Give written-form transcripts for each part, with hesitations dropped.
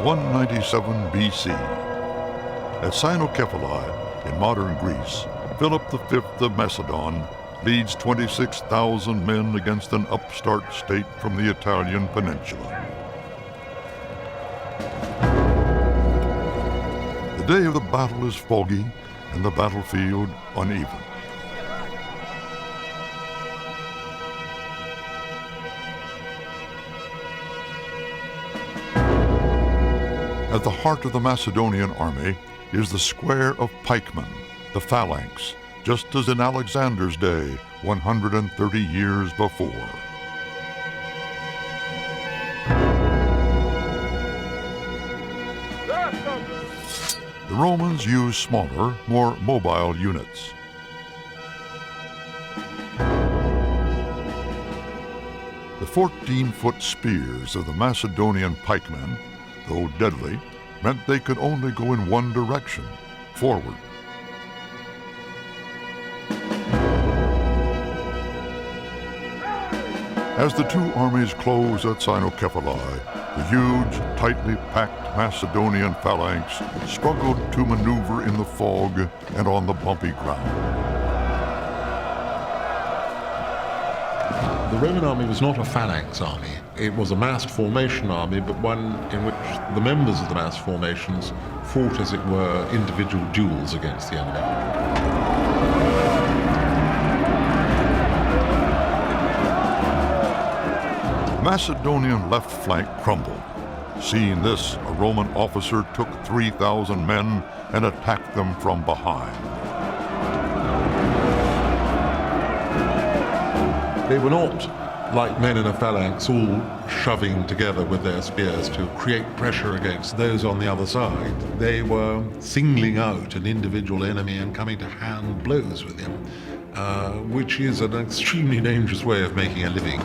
197 BC. At Cynocephali in modern Greece, Philip V of Macedon leads 26,000 men against an upstart state from the Italian peninsula. The day of the battle is foggy and the battlefield uneven. At the heart of the Macedonian army is the square of pikemen, the phalanx, just as in Alexander's day, 130 years before. The Romans used smaller, more mobile units. The 14-foot spears of the Macedonian pikemen, though deadly, meant they could only go in one direction, forward. As the two armies close at Cynocephali, the huge, tightly packed Macedonian phalanx struggled to maneuver in the fog and on the bumpy ground. The Roman army was not a phalanx army. It was a massed formation army, but one in which the members of the massed formations fought, as it were, individual duels against the enemy. Macedonian left flank crumbled. Seeing this, a Roman officer took 3,000 men and attacked them from behind. They were not, like men in a phalanx, all shoving together with their spears to create pressure against those on the other side. They were singling out an individual enemy and coming to hand blows with him, which is an extremely dangerous way of making a living.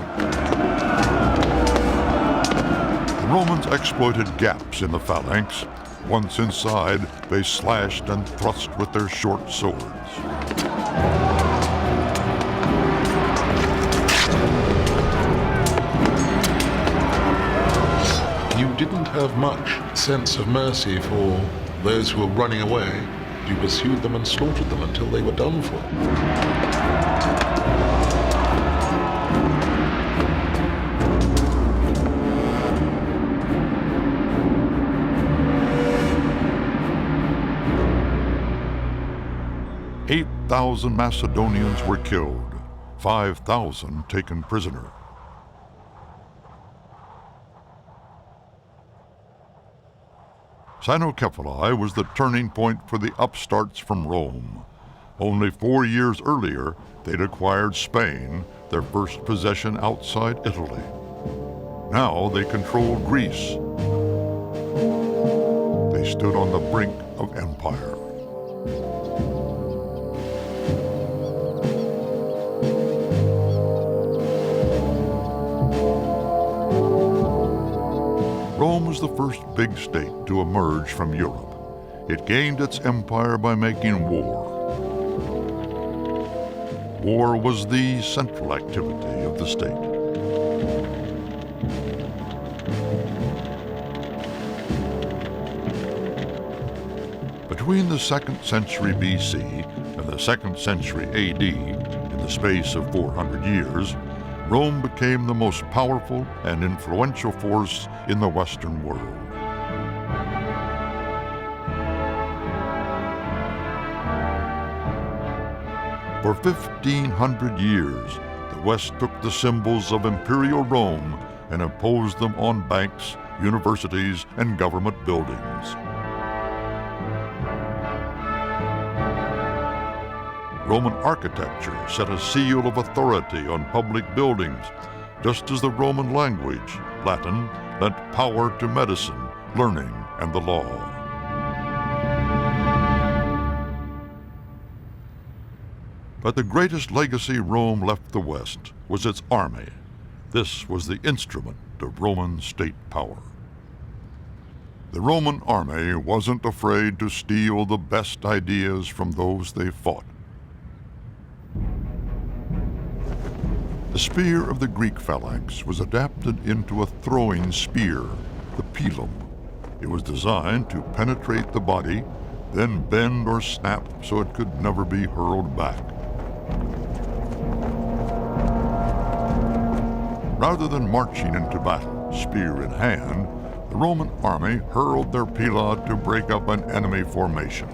The Romans exploited gaps in the phalanx. Once inside, they slashed and thrust with their short swords. You didn't have much sense of mercy for those who were running away. You pursued them and slaughtered them until they were done for. 8,000 Macedonians were killed, 5,000 taken prisoner. Cynocephali was the turning point for the upstarts from Rome. Only 4 years earlier, they'd acquired Spain, their first possession outside Italy. Now they controlled Greece. They stood on the brink of empire. Rome was the first big state to emerge from Europe. It gained its empire by making war. War was the central activity of the state. Between the 2nd century BC and the 2nd century AD, in the space of 400 years, Rome became the most powerful and influential force in the Western world. For 1,500 years, the West took the symbols of imperial Rome and imposed them on banks, universities, and government buildings. Roman architecture set a seal of authority on public buildings, just as the Roman language, Latin, lent power to medicine, learning, and the law. But the greatest legacy Rome left the West was its army. This was the instrument of Roman state power. The Roman army wasn't afraid to steal the best ideas from those they fought. The spear of the Greek phalanx was adapted into a throwing spear, the pilum. It was designed to penetrate the body, then bend or snap so it could never be hurled back. Rather than marching into battle, spear in hand, the Roman army hurled their pila to break up an enemy formation.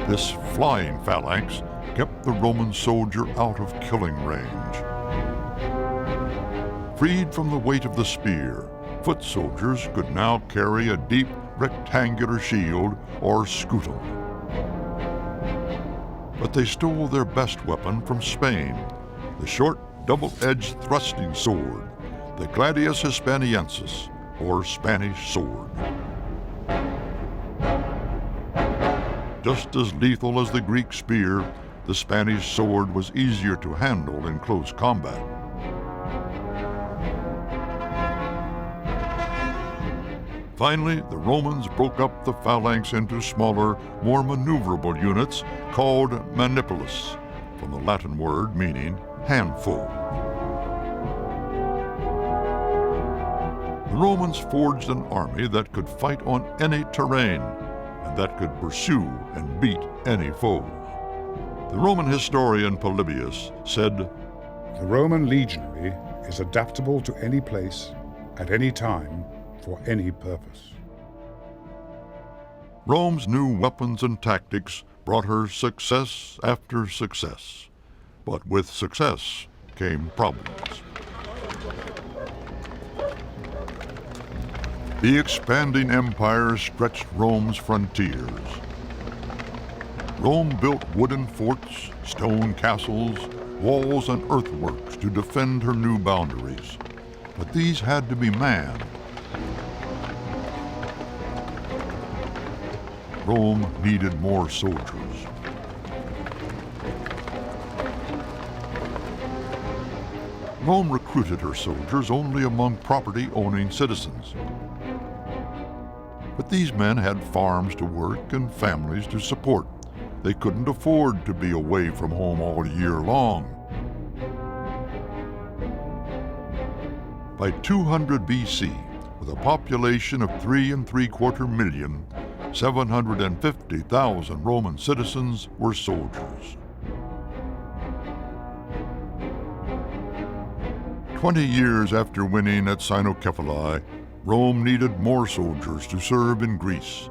This flying phalanx kept the Roman soldier out of killing range. Freed from the weight of the spear, foot soldiers could now carry a deep rectangular shield or scutum. But they stole their best weapon from Spain, the short, double-edged thrusting sword, the gladius hispaniensis, or Spanish sword. Just as lethal as the Greek spear, the Spanish sword was easier to handle in close combat. Finally, the Romans broke up the phalanx into smaller, more maneuverable units called manipulus, from the Latin word meaning handful. The Romans forged an army that could fight on any terrain and that could pursue and beat any foe. The Roman historian Polybius said, "The Roman legionary is adaptable to any place, at any time, for any purpose." Rome's new weapons and tactics brought her success after success. But with success came problems. The expanding empire stretched Rome's frontiers. Rome built wooden forts, stone castles, walls, and earthworks to defend her new boundaries. But these had to be manned. Rome needed more soldiers. Rome recruited her soldiers only among property-owning citizens. But these men had farms to work and families to support. They couldn't afford to be away from home all year long. By 200 BC, with a population of 3.75 million, 750,000 Roman citizens were soldiers. 20 years after winning at Cynocephali, Rome needed more soldiers to serve in Greece.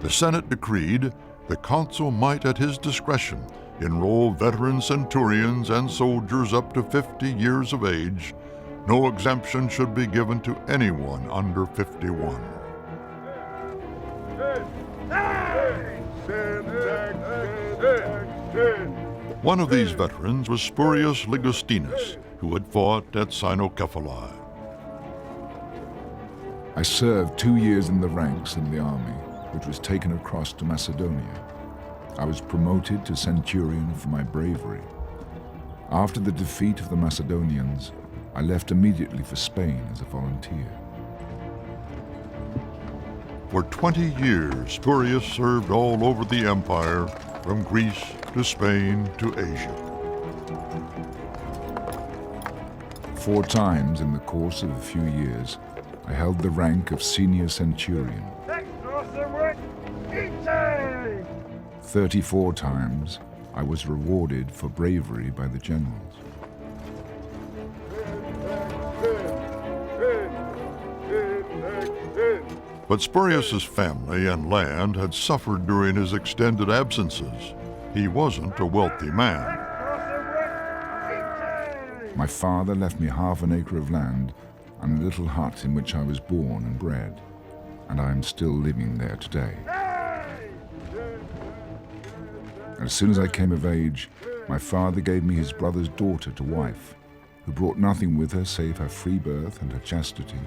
The Senate decreed the consul might at his discretion enroll veteran centurions and soldiers up to 50 years of age. No exemption should be given to anyone under 51. One of these veterans was Spurius Ligustinus, who had fought at Cynocephali. I served 2 years in the ranks in the army, which was taken across to Macedonia. I was promoted to centurion for my bravery. After the defeat of the Macedonians, I left immediately for Spain as a volunteer. For 20 years, Spurius served all over the empire, from Greece to Spain to Asia. 4 times in the course of a few years, I held the rank of senior centurion. 34 times, I was rewarded for bravery by the generals. But Spurius's family and land had suffered during his extended absences. He wasn't a wealthy man. My father left me half an acre of land and a little hut in which I was born and bred, and I am still living there today. As soon as I came of age, my father gave me his brother's daughter to wife, who brought nothing with her save her free birth and her chastity.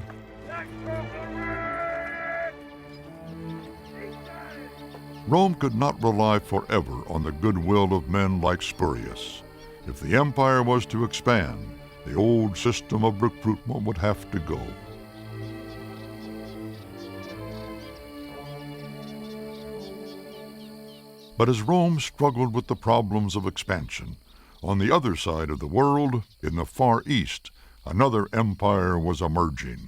Rome could not rely forever on the goodwill of men like Spurius. If the empire was to expand, the old system of recruitment would have to go. But as Rome struggled with the problems of expansion, On the other side of the world, in the Far East, another empire was emerging.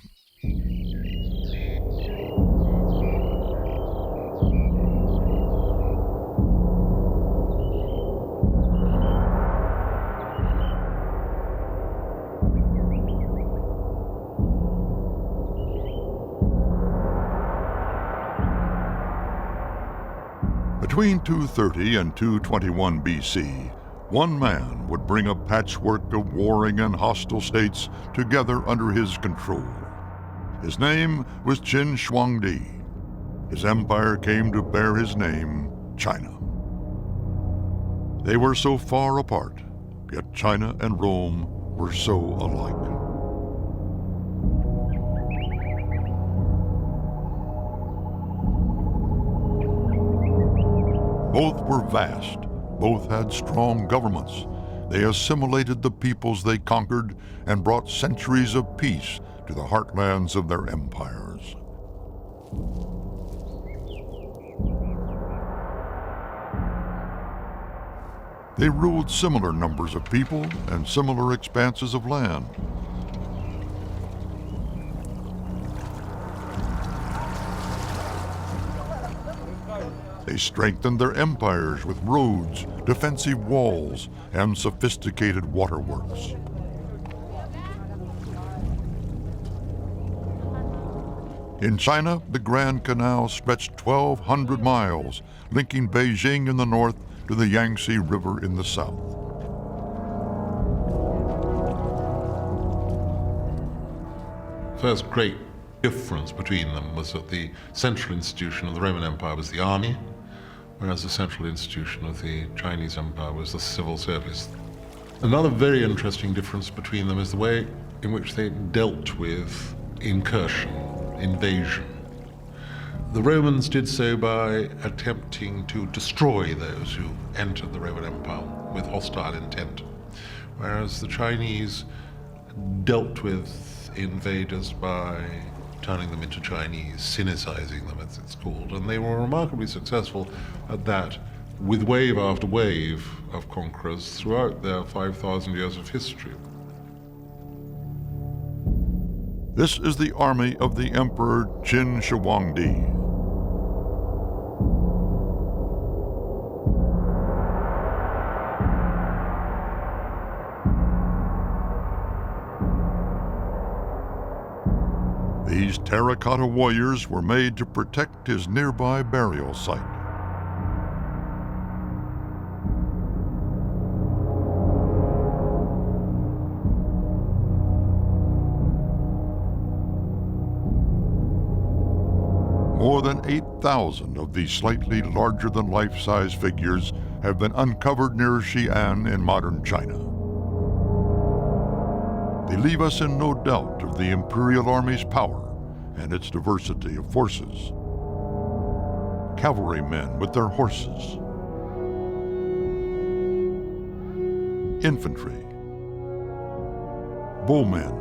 Between 230 and 221 BC, one man would bring a patchwork of warring and hostile states together under his control. His name was Qin Huangdi. His empire came to bear his name, China. They were so far apart, yet China and Rome were so alike. Both were vast. Both had strong governments. They assimilated the peoples they conquered and brought centuries of peace to the heartlands of their empires. They ruled similar numbers of people and similar expanses of land. They strengthened their empires with roads, defensive walls, and sophisticated waterworks. In China, the Grand Canal stretched 1,200 miles, linking Beijing in the north to the Yangtze River in the south. First great difference between them was that the central institution of the Roman Empire was the army, whereas the central institution of the Chinese Empire was the civil service. Another very interesting difference between them is the way in which they dealt with incursion, invasion. The Romans did so by attempting to destroy those who entered the Roman Empire with hostile intent, whereas the Chinese dealt with invaders by turning them into Chinese, Sinicizing them, as it's called. And they were remarkably successful at that, with wave after wave of conquerors throughout their 5,000 years of history. This is the army of the Emperor Qin Huangdi. These terracotta warriors were made to protect his nearby burial site. More than 8,000 of these slightly larger-than-life-size figures have been uncovered near Xi'an in modern China. They leave us in no doubt of the Imperial Army's power and its diversity of forces. Cavalrymen with their horses, infantry, bowmen,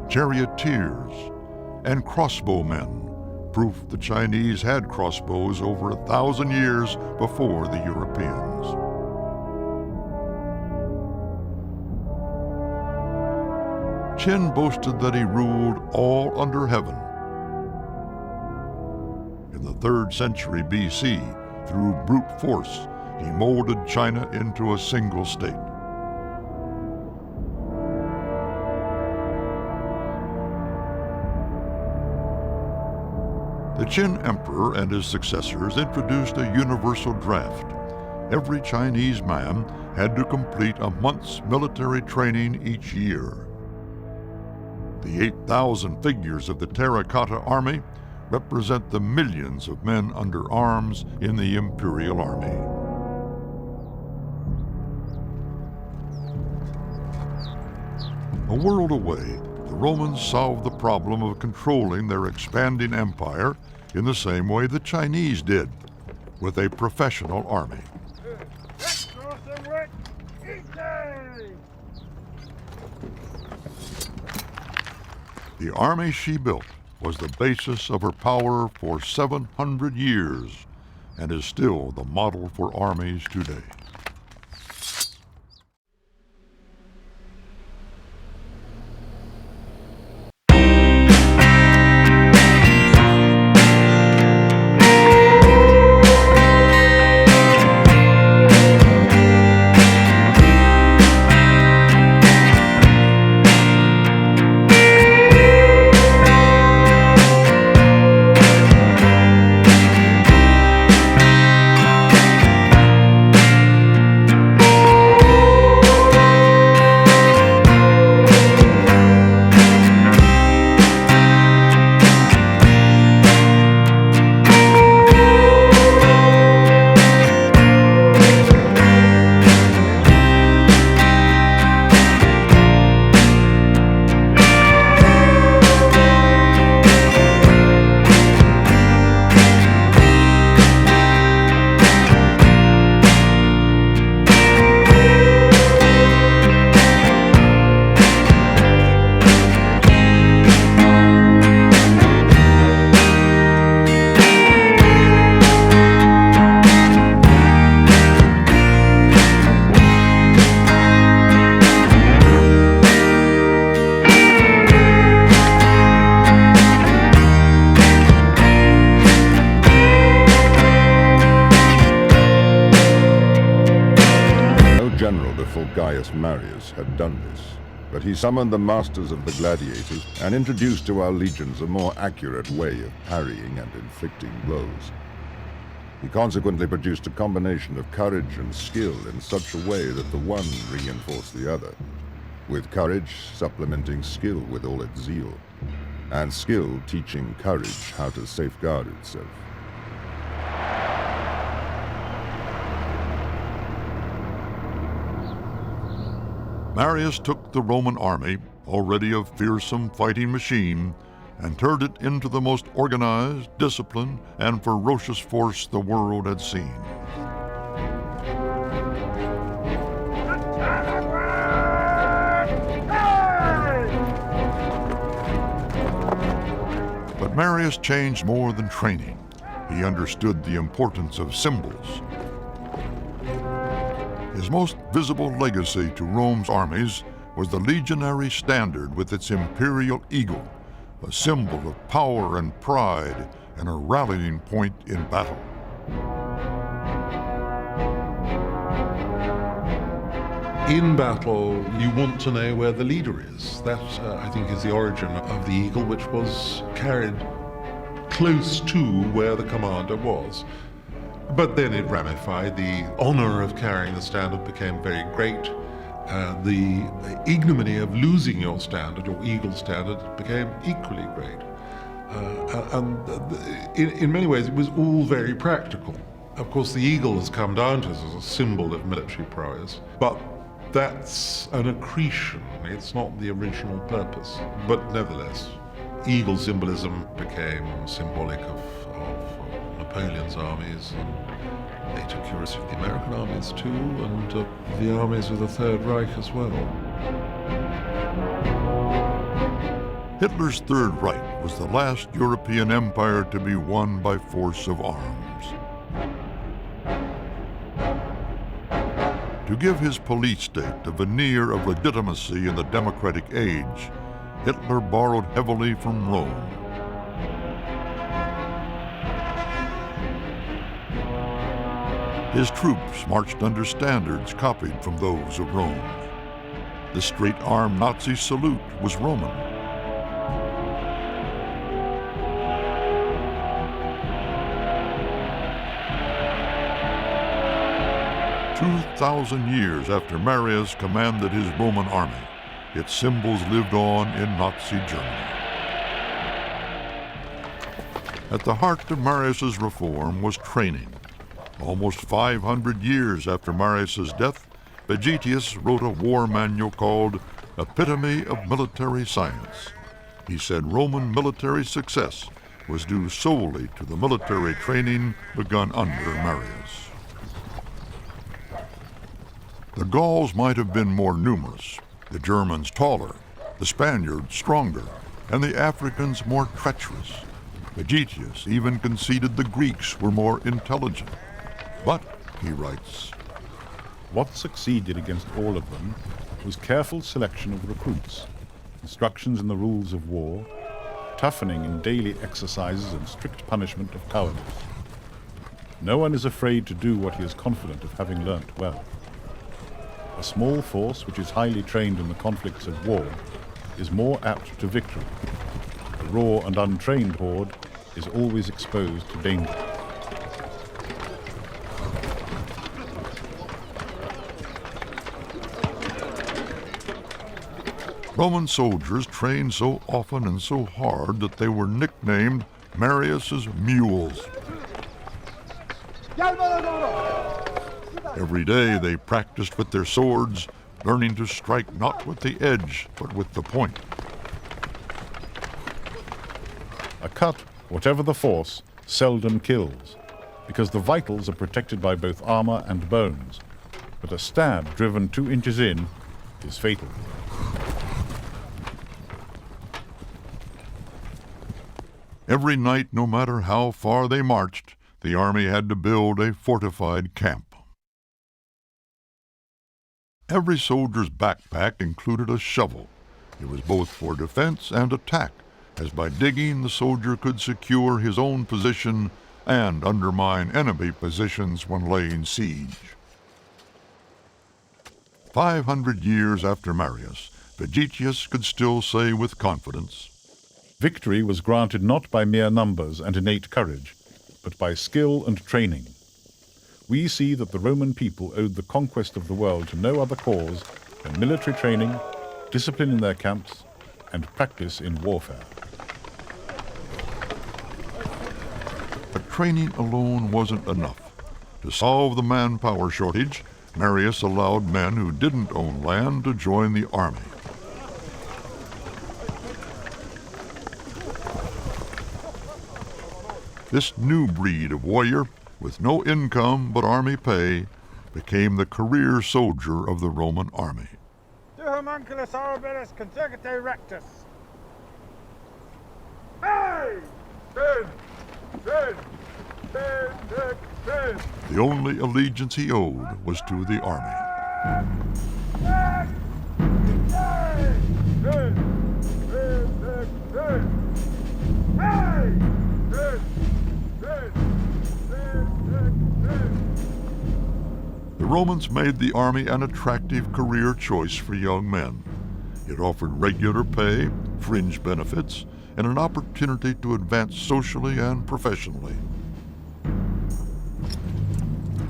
charioteers, and crossbowmen, proof the Chinese had crossbows over 1,000 years before the Europeans. Qin boasted that he ruled all under heaven. In the 3rd century BC, through brute force, he molded China into a single state. The Qin Emperor and his successors introduced a universal draft. Every Chinese man had to complete a month's military training each year. The 8,000 figures of the Terracotta Army represent the millions of men under arms in the Imperial Army. A world away, the Romans solved the problem of controlling their expanding empire in the same way the Chinese did, with a professional army. The army she built was the basis of her power for 700 years and is still the model for armies today. Gaius Marius had done this, but he summoned the masters of the gladiators and introduced to our legions a more accurate way of parrying and inflicting blows. He consequently produced a combination of courage and skill in such a way that the one reinforced the other, with courage supplementing skill with all its zeal, and skill teaching courage how to safeguard itself. Marius took the Roman army, already a fearsome fighting machine, and turned it into the most organized, disciplined, and ferocious force the world had seen. But Marius changed more than training. He understood the importance of symbols. His most visible legacy to Rome's armies was the legionary standard with its imperial eagle, a symbol of power and pride and a rallying point in battle. In battle, you want to know where the leader is. That, I think, is the origin of the eagle, which was carried close to where the commander was. But then it ramified. The honor of carrying the standard became very great. The ignominy of losing your standard, your eagle standard, became equally great. In many ways, it was all very practical. Of course, the eagle has come down to us as a symbol of military prowess, but that's an accretion. It's not the original purpose. But nevertheless, eagle symbolism became symbolic of Napoleon's armies, and later curiously the American armies too, and the armies of the Third Reich as well. Hitler's Third Reich was the last European empire to be won by force of arms. To give his police state a veneer of legitimacy in the democratic age, Hitler borrowed heavily from Rome. His troops marched under standards copied from those of Rome. The straight-arm Nazi salute was Roman. "2,000 years after Marius commanded his Roman army, its symbols lived on in Nazi Germany. At the heart of Marius's reform was training. Almost 500 years after Marius's death, Vegetius wrote a war manual called Epitome of Military Science. He said Roman military success was due solely to the military training begun under Marius. The Gauls might have been more numerous, the Germans taller, the Spaniards stronger, and the Africans more treacherous. Vegetius even conceded the Greeks were more intelligent. But, he writes, what succeeded against all of them was careful selection of recruits, instructions in the rules of war, toughening in daily exercises and strict punishment of cowardice. No one is afraid to do what he is confident of having learnt well. A small force which is highly trained in the conflicts of war is more apt to victory. A raw and untrained horde is always exposed to danger. Roman soldiers trained so often and so hard that they were nicknamed Marius's mules. Every day they practiced with their swords, learning to strike not with the edge, but with the point. A cut, whatever the force, seldom kills, because the vitals are protected by both armor and bones. But a stab driven 2 inches in is fatal. Every night, no matter how far they marched, the army had to build a fortified camp. Every soldier's backpack included a shovel. It was both for defense and attack, as by digging the soldier could secure his own position and undermine enemy positions when laying siege. 500 years after Marius, Vegetius could still say with confidence, Victory was granted not by mere numbers and innate courage, but by skill and training. We see that the Roman people owed the conquest of the world to no other cause than military training, discipline in their camps, and practice in warfare. But training alone wasn't enough. To solve the manpower shortage, Marius allowed men who didn't own land to join the army. This new breed of warrior, with no income but army pay, became the career soldier of the Roman army. De homunculus orabilis consecute rectus. Hey! The only allegiance he owed was to the army. The Romans made the army an attractive career choice for young men. It offered regular pay, fringe benefits, and an opportunity to advance socially and professionally.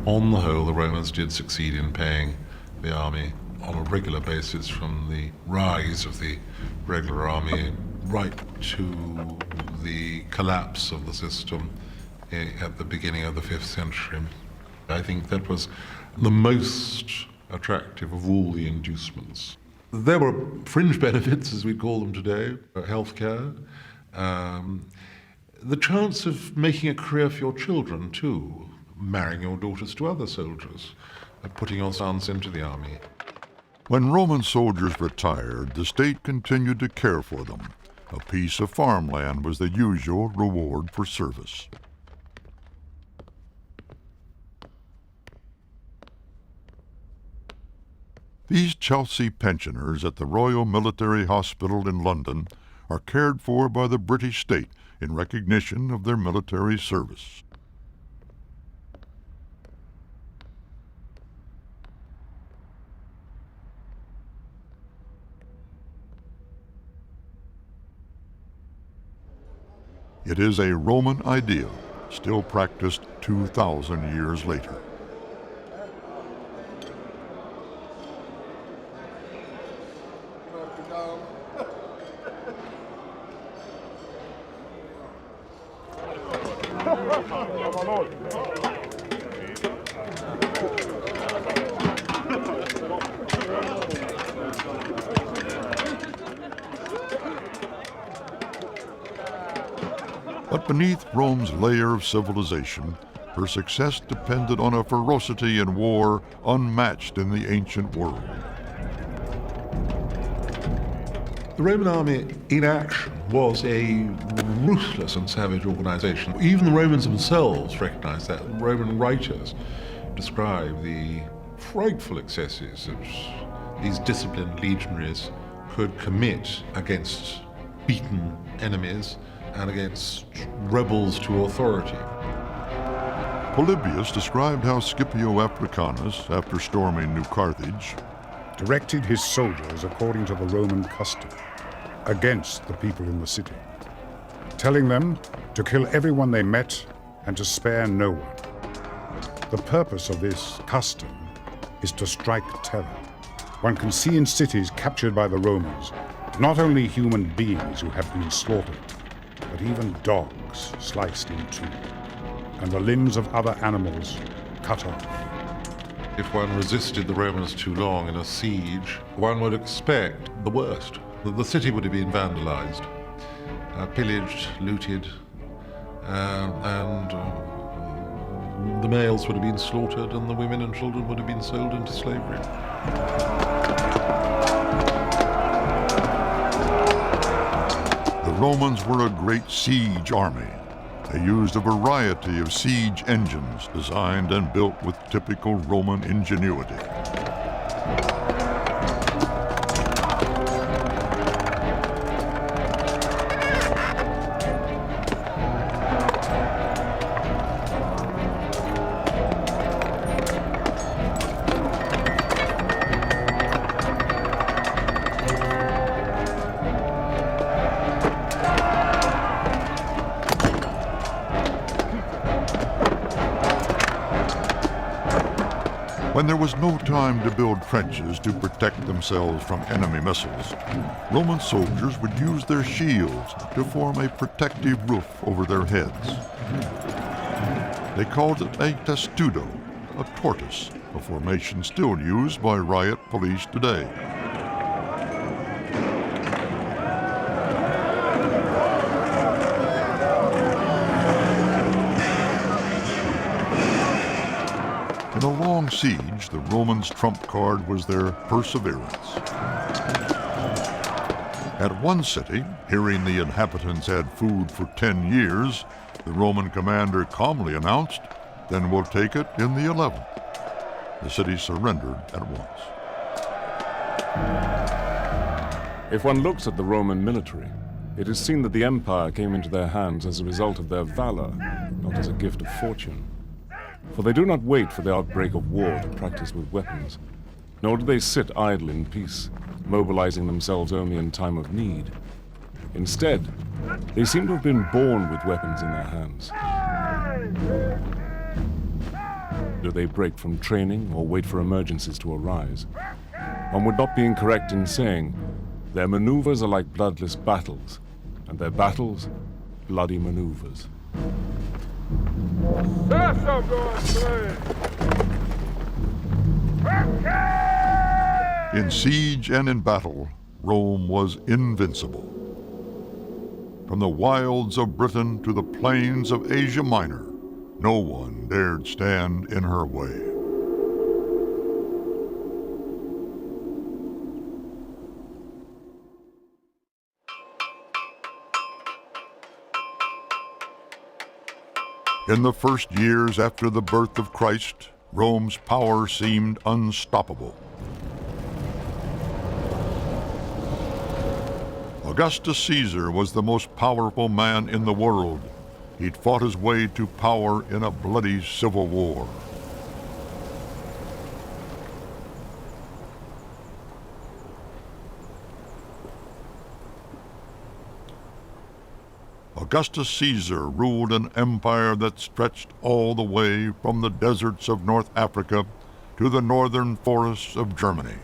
On the whole, the Romans did succeed in paying the army on a regular basis, from the rise of the regular army right to the collapse of the system at the beginning of the 5th century. I think that was the most attractive of all the inducements. There were fringe benefits, as we call them today, healthcare, the chance of making a career for your children too, marrying your daughters to other soldiers, putting your sons into the army. When Roman soldiers retired, the state continued to care for them. A piece of farmland was the usual reward for service. These Chelsea pensioners at the Royal Military Hospital in London are cared for by the British state in recognition of their military service. It is a Roman ideal, still practiced 2,000 years later. But beneath Rome's layer of civilization, her success depended on a ferocity in war unmatched in the ancient world. The Roman army in action was a ruthless and savage organization. Even the Romans themselves recognized that. Roman writers describe the frightful excesses that these disciplined legionaries could commit against beaten enemies and against rebels to authority. Polybius described how Scipio Africanus, after storming New Carthage, directed his soldiers according to the Roman custom against the people in the city, telling them to kill everyone they met and to spare no one. The purpose of this custom is to strike terror. One can see in cities captured by the Romans not only human beings who have been slaughtered, but even dogs sliced in two, and the limbs of other animals cut off. If one resisted the Romans too long in a siege, one would expect the worst. The city would have been vandalized, pillaged, looted, and the males would have been slaughtered, and the women and children would have been sold into slavery. The Romans were a great siege army. They used a variety of siege engines designed and built with typical Roman ingenuity. When there was no time to build trenches to protect themselves from enemy missiles, Roman soldiers would use their shields to form a protective roof over their heads. They called it a testudo, a tortoise, a formation still used by riot police today. In a long siege, the Romans' trump card was their perseverance. At one city, hearing the inhabitants had food for 10 years, the Roman commander calmly announced, "Then we'll take it in the 11th." The city surrendered at once. If one looks at the Roman military, it is seen that the empire came into their hands as a result of their valor, not as a gift of fortune. For they do not wait for the outbreak of war to practice with weapons, nor do they sit idle in peace, mobilizing themselves only in time of need. Instead, they seem to have been born with weapons in their hands. Do they break from training or wait for emergencies to arise? One would not be incorrect in saying their maneuvers are like bloodless battles, and their battles, bloody maneuvers. That's how going through. In siege and in battle, Rome was invincible. From the wilds of Britain to the plains of Asia Minor, no one dared stand in her way. In the first years after the birth of Christ, Rome's power seemed unstoppable. Augustus Caesar was the most powerful man in the world. He'd fought his way to power in a bloody civil war. Augustus Caesar ruled an empire that stretched all the way from the deserts of North Africa to the northern forests of Germany.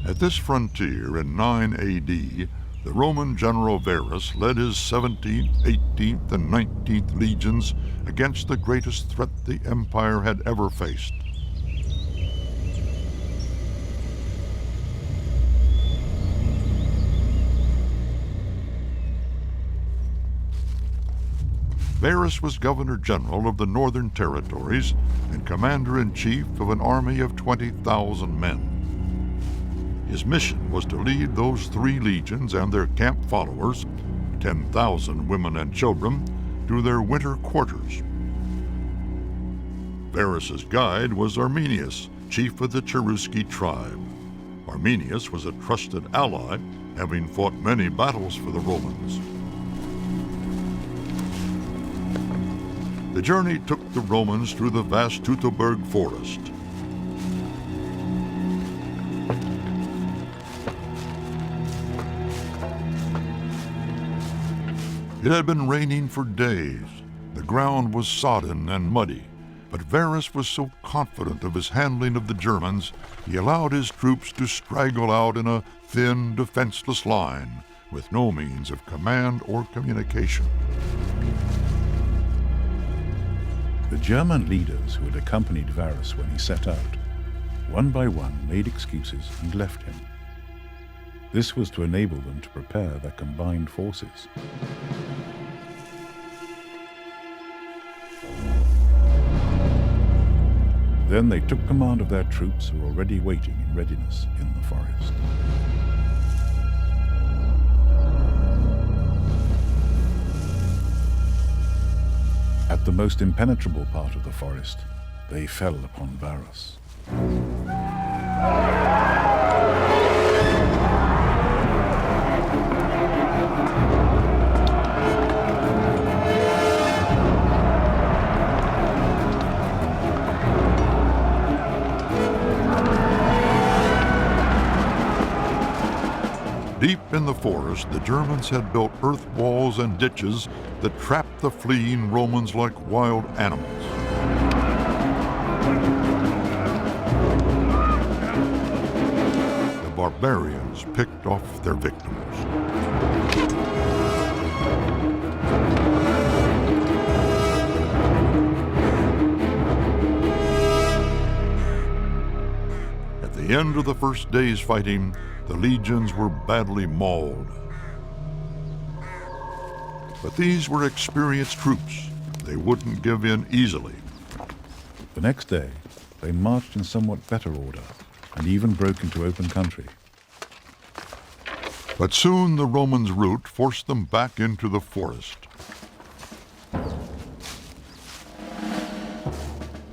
At this frontier in 9 AD, the Roman general Varus led his 17th, 18th, and 19th legions against the greatest threat the empire had ever faced. Varus was governor-general of the northern territories and commander-in-chief of an army of 20,000 men. His mission was to lead those 3 legions and their camp followers, 10,000 women and children, to their winter quarters. Varus's guide was Arminius, chief of the Cherusci tribe. Arminius was a trusted ally, having fought many battles for the Romans. The journey took the Romans through the vast Teutoburg forest. It had been raining for days. The ground was sodden and muddy, but Varus was so confident of his handling of the Germans, he allowed his troops to straggle out in a thin, defenseless line with no means of command or communication. The German leaders who had accompanied Varus when he set out, one by one made excuses and left him. This was to enable them to prepare their combined forces. Then they took command of their troops who were already waiting in readiness in the forest. At the most impenetrable part of the forest, they fell upon Varus. Deep in the forest, the Germans had built earth walls and ditches that trapped the fleeing Romans like wild animals. The barbarians picked off their victims. At the end of the first day's fighting, the legions were badly mauled. But these were experienced troops. They wouldn't give in easily. The next day, they marched in somewhat better order and even broke into open country. But soon the Romans' route forced them back into the forest.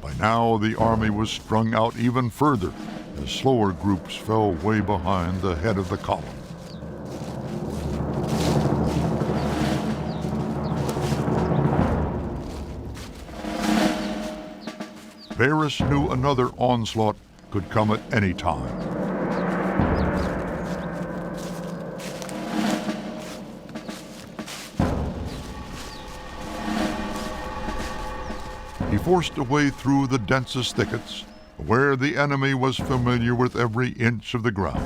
By now, the army was strung out even further, as slower groups fell way behind the head of the column. Varus knew another onslaught could come at any time. He forced a way through the densest thickets, where the enemy was familiar with every inch of the ground.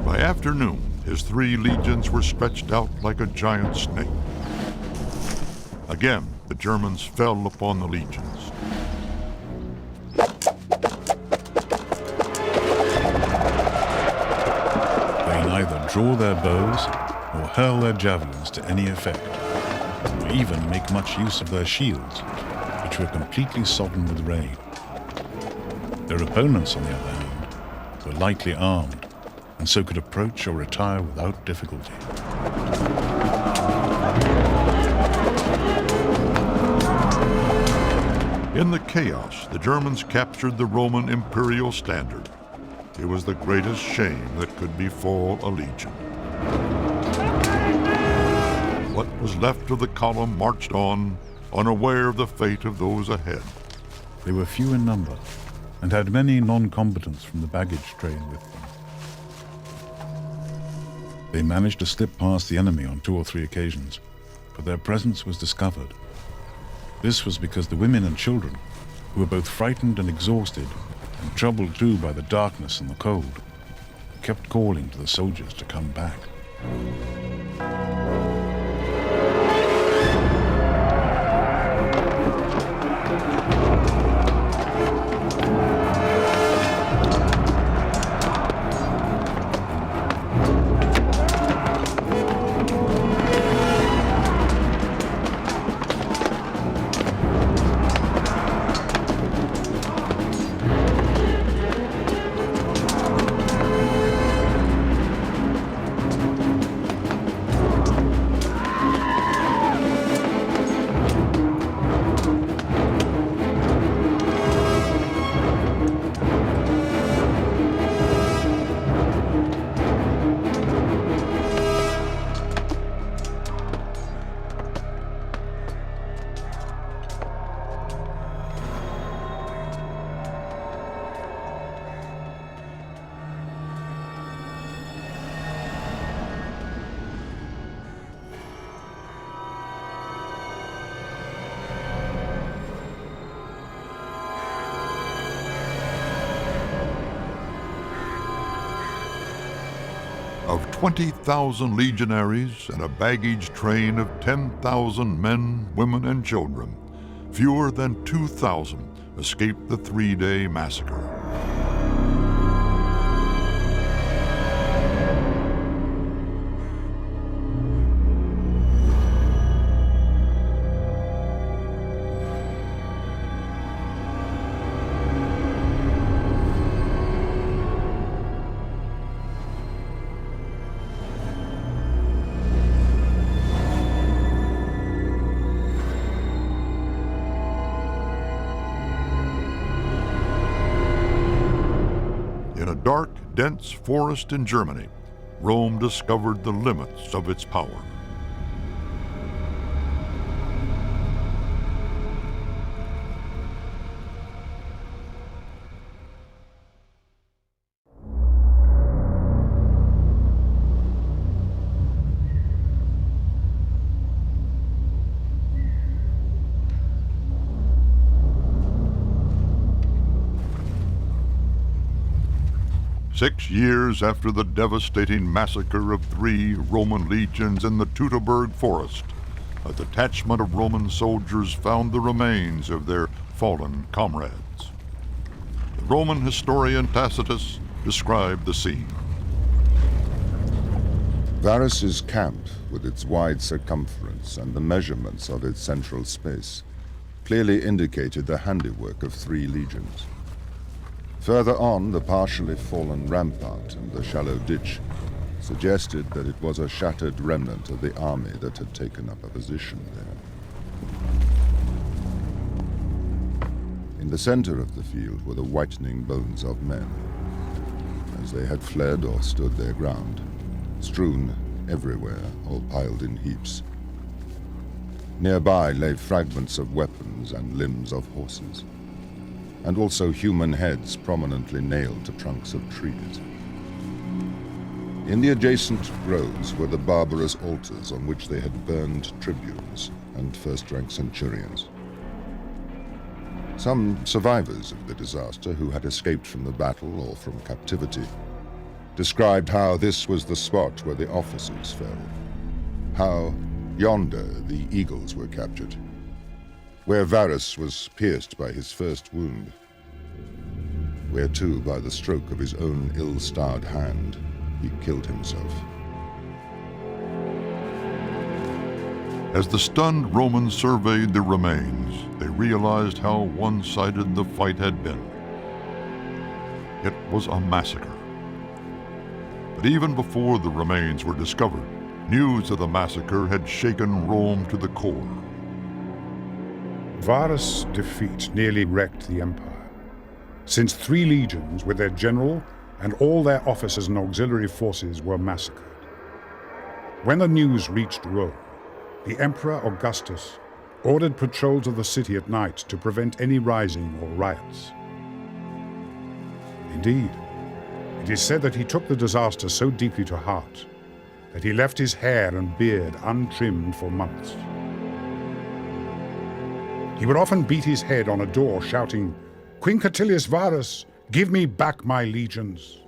By afternoon, his 3 legions were stretched out like a giant snake. Again, the Germans fell upon the legions. They neither draw their bows or hurl their javelins to any effect, or even make much use of their shields, which were completely sodden with rain. Their opponents, on the other hand, were lightly armed, and so could approach or retire without difficulty. In the chaos, the Germans captured the Roman imperial standard. It was the greatest shame that could befall a legion. What was left of the column marched on, unaware of the fate of those ahead. They were few in number, and had many non-combatants from the baggage train with them. They managed to slip past the enemy on 2 or 3 occasions, but their presence was discovered. This was because the women and children, who were both frightened and exhausted, and troubled too by the darkness and the cold, kept calling to the soldiers to come back. Of 20,000 legionaries and a baggage train of 10,000 men, women, and children, fewer than 2,000 escaped the 3-day massacre. In a dark, dense forest in Germany, Rome discovered the limits of its power. 6 years after the devastating massacre of 3 Roman legions in the Teutoburg forest, a detachment of Roman soldiers found the remains of their fallen comrades. The Roman historian Tacitus described the scene. Varus's camp, with its wide circumference and the measurements of its central space, clearly indicated the handiwork of 3 legions. Further on, the partially fallen rampart and the shallow ditch suggested that it was a shattered remnant of the army that had taken up a position there. In the center of the field were the whitening bones of men, as they had fled or stood their ground, strewn everywhere or piled in heaps. Nearby lay fragments of weapons and limbs of horses, and also human heads prominently nailed to trunks of trees. In the adjacent groves were the barbarous altars on which they had burned tribunes and first-rank centurions. Some survivors of the disaster who had escaped from the battle or from captivity described how this was the spot where the officers fell, how yonder the eagles were captured, where Varus was pierced by his first wound, where too by the stroke of his own ill-starred hand he killed himself. As the stunned Romans surveyed the remains, they realized how one-sided the fight had been. It was a massacre. But even before the remains were discovered, news of the massacre had shaken Rome to the core. Varus' defeat nearly wrecked the empire, since 3 legions with their general and all their officers and auxiliary forces were massacred. When the news reached Rome, the Emperor Augustus ordered patrols of the city at night to prevent any rising or riots. Indeed, it is said that he took the disaster so deeply to heart that he left his hair and beard untrimmed for months. He would often beat his head on a door, shouting, "Quinctilius Varus, give me back my legions,"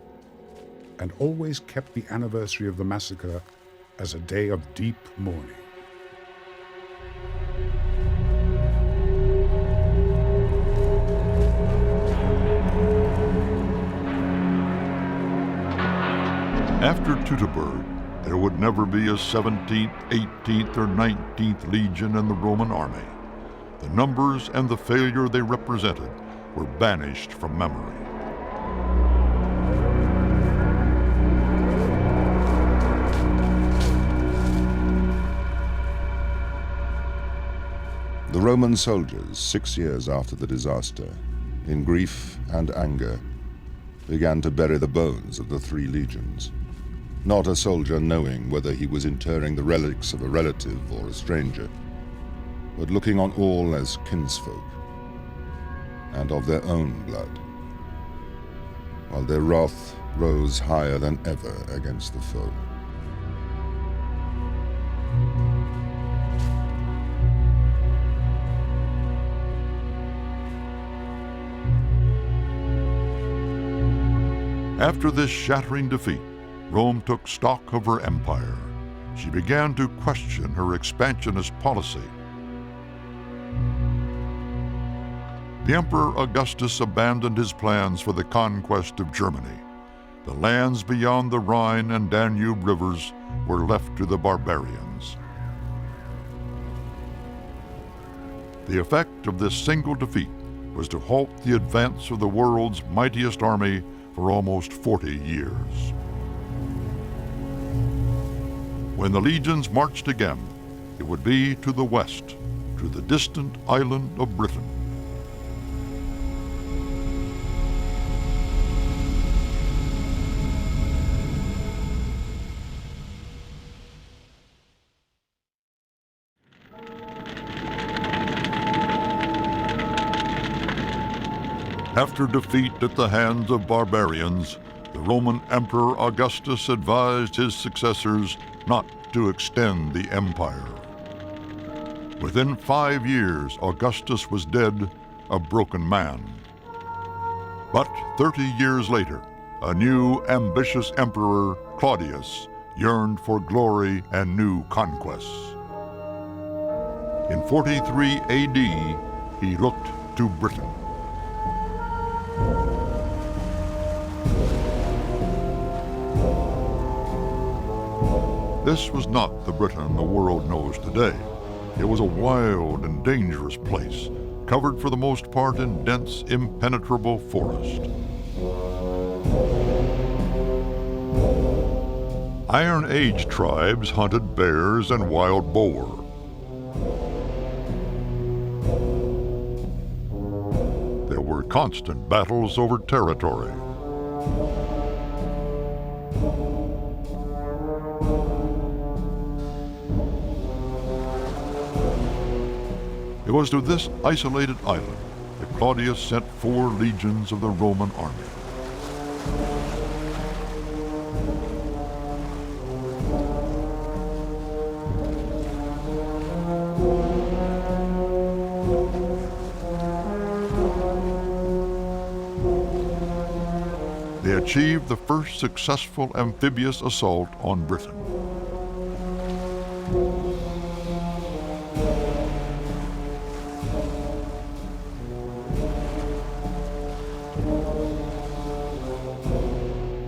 and always kept the anniversary of the massacre as a day of deep mourning. After Teutoburg, there would never be a 17th, 18th, or 19th Legion in the Roman army. The numbers and the failure they represented were banished from memory. The Roman soldiers, 6 years after the disaster, in grief and anger, began to bury the bones of the 3 legions. Not a soldier knowing whether he was interring the relics of a relative or a stranger, but looking on all as kinsfolk, and of their own blood, while their wrath rose higher than ever against the foe. After this shattering defeat, Rome took stock of her empire. She began to question her expansionist policy. The Emperor Augustus abandoned his plans for the conquest of Germany. The lands beyond the Rhine and Danube rivers were left to the barbarians. The effect of this single defeat was to halt the advance of the world's mightiest army for almost 40 years. When the legions marched again, it would be to the west, to the distant island of Britain. After defeat at the hands of barbarians, the Roman Emperor Augustus advised his successors not to extend the empire. Within 5 years, Augustus was dead, a broken man. But 30 years later, a new, ambitious emperor, Claudius, yearned for glory and new conquests. In 43 AD, he looked to Britain. This was not the Britain the world knows today. It was a wild and dangerous place, covered for the most part in dense, impenetrable forest. Iron Age tribes hunted bears and wild boar. There were constant battles over territory. It was to this isolated island that Claudius sent 4 legions of the Roman army. They achieved the first successful amphibious assault on Britain.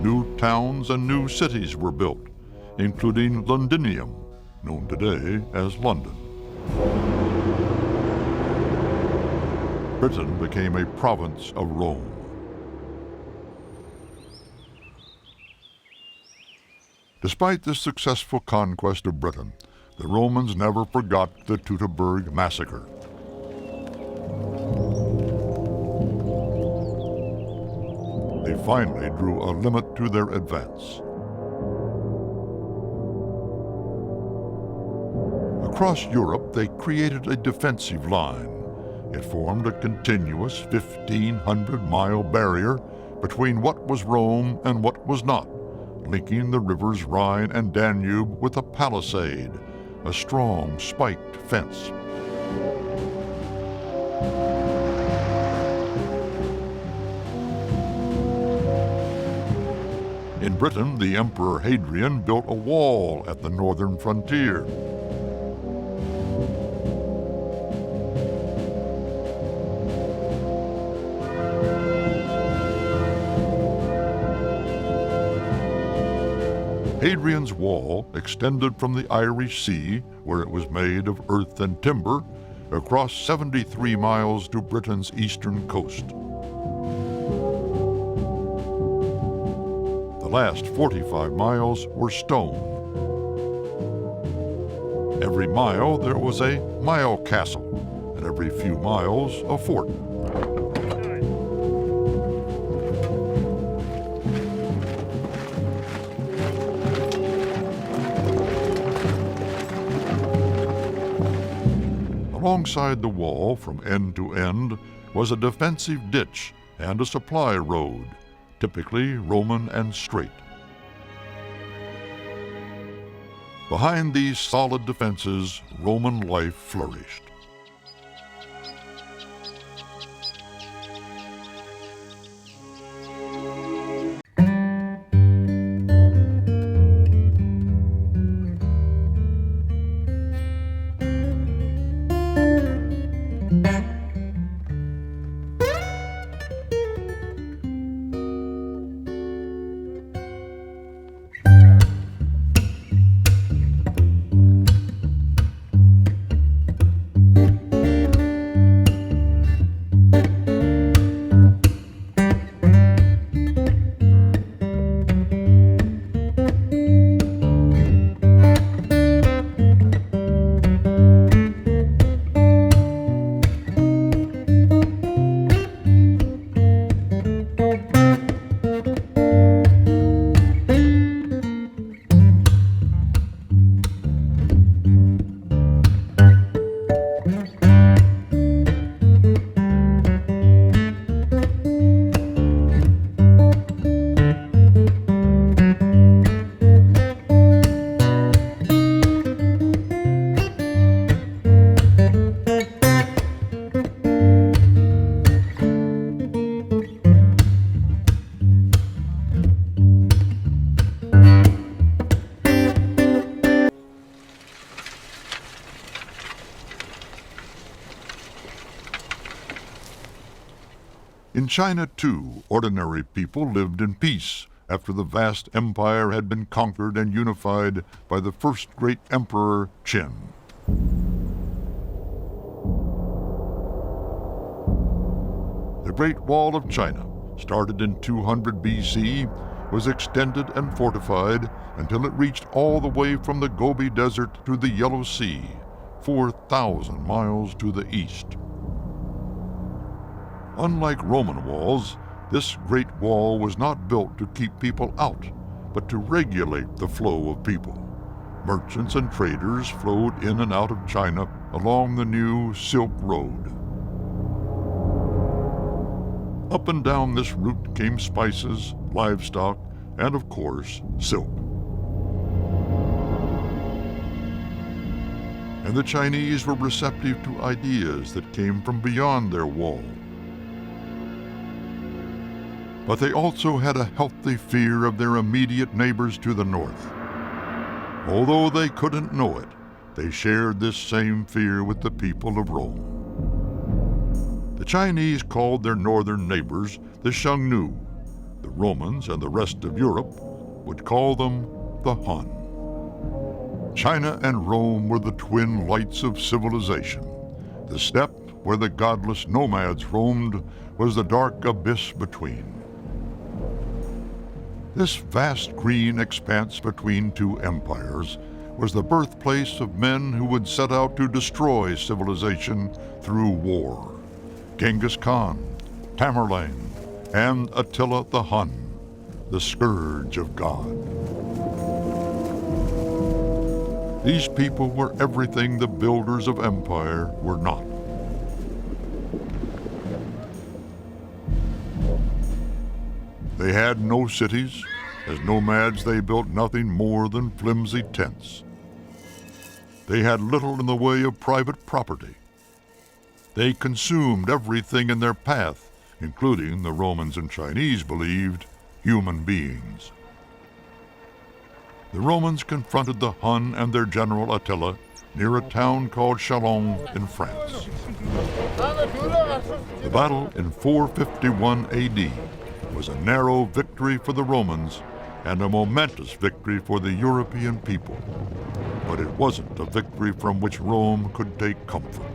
New towns and new cities were built, including Londinium, known today as London. Britain became a province of Rome. Despite this successful conquest of Britain, the Romans never forgot the Teutoburg massacre. They finally drew a limit to their advance. Across Europe, they created a defensive line. It formed a continuous 1,500-mile barrier between what was Rome and what was not, linking the rivers Rhine and Danube with a palisade, a strong spiked fence. In Britain, the Emperor Hadrian built a wall at the northern frontier. Hadrian's wall extended from the Irish Sea, where it was made of earth and timber, across 73 miles to Britain's eastern coast. The last 45 miles were stone. Every mile there was a mile castle, and every few miles a fort. Alongside the wall, from end to end, was a defensive ditch and a supply road, typically Roman and straight. Behind these solid defenses, Roman life flourished. In China, too, ordinary people lived in peace after the vast empire had been conquered and unified by the first great emperor, Qin. The Great Wall of China, started in 200 BC, was extended and fortified until it reached all the way from the Gobi Desert to the Yellow Sea, 4,000 miles to the east. Unlike Roman walls, this Great Wall was not built to keep people out, but to regulate the flow of people. Merchants and traders flowed in and out of China along the new Silk Road. Up and down this route came spices, livestock, and of course, silk. And the Chinese were receptive to ideas that came from beyond their wall. But they also had a healthy fear of their immediate neighbors to the north. Although they couldn't know it, they shared this same fear with the people of Rome. The Chinese called their northern neighbors the Xiongnu. The Romans and the rest of Europe would call them the Hun. China and Rome were the twin lights of civilization. The steppe where the godless nomads roamed was the dark abyss between. This vast green expanse between two empires was the birthplace of men who would set out to destroy civilization through war. Genghis Khan, Tamerlane, and Attila the Hun, the scourge of God. These people were everything the builders of empire were not. They had no cities. As nomads, they built nothing more than flimsy tents. They had little in the way of private property. They consumed everything in their path, including, the Romans and Chinese believed, human beings. The Romans confronted the Hun and their general Attila near a town called Chalons in France. The battle in 451 AD was a narrow victory for the Romans and a momentous victory for the European people. But it wasn't a victory from which Rome could take comfort.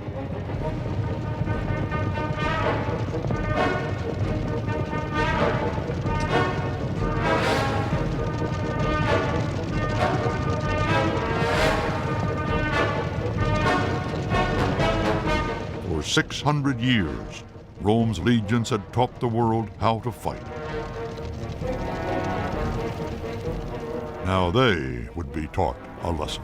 For 600 years, Rome's legions had taught the world how to fight. Now they would be taught a lesson.